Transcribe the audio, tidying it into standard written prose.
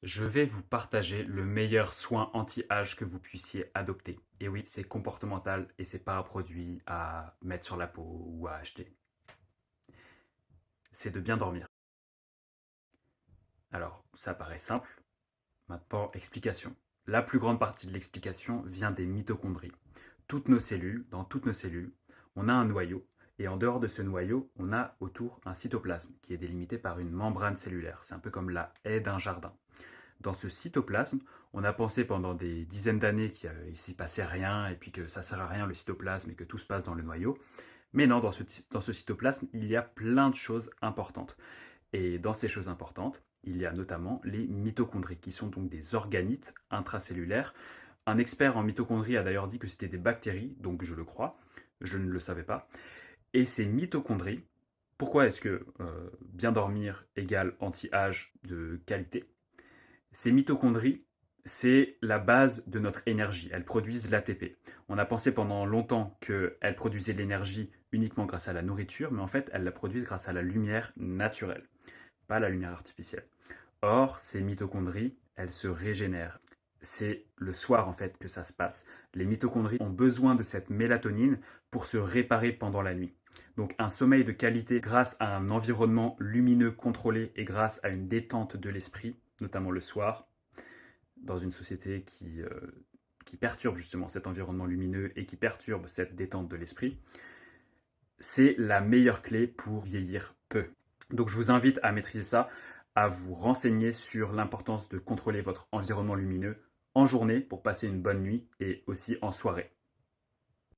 Je vais vous partager le meilleur soin anti-âge que vous puissiez adopter. Et oui, c'est comportemental et c'est pas un produit à mettre sur la peau ou à acheter. C'est de bien dormir. Alors, ça paraît simple. Maintenant, explication. La plus grande partie de l'explication vient des mitochondries. Dans toutes nos cellules, on a un noyau. Et en dehors de ce noyau, on a autour un cytoplasme qui est délimité par une membrane cellulaire. C'est un peu comme la haie d'un jardin. Dans ce cytoplasme, on a pensé pendant des dizaines d'années qu'il ne s'y passait rien et puis que ça ne sert à rien le cytoplasme et que tout se passe dans le noyau. Mais non, dans ce cytoplasme, il y a plein de choses importantes. Et dans ces choses importantes, il y a notamment les mitochondries, qui sont donc des organites intracellulaires. Un expert en mitochondries a d'ailleurs dit que c'était des bactéries, donc je le crois, je ne le savais pas. Et ces mitochondries, pourquoi est-ce que bien dormir égale anti-âge de qualité? Ces mitochondries, c'est la base de notre énergie. Elles produisent l'ATP. On a pensé pendant longtemps qu'elles produisaient l'énergie uniquement grâce à la nourriture, mais en fait, elles la produisent grâce à la lumière naturelle, pas la lumière artificielle. Or, ces mitochondries, elles se régénèrent. C'est le soir en fait que ça se passe. Les mitochondries ont besoin de cette mélatonine pour se réparer pendant la nuit. Donc un sommeil de qualité grâce à un environnement lumineux contrôlé et grâce à une détente de l'esprit, notamment le soir, dans une société qui perturbe justement cet environnement lumineux et qui perturbe cette détente de l'esprit, c'est la meilleure clé pour vieillir peu. Donc je vous invite à maîtriser ça, à vous renseigner sur l'importance de contrôler votre environnement lumineux en journée pour passer une bonne nuit et aussi en soirée.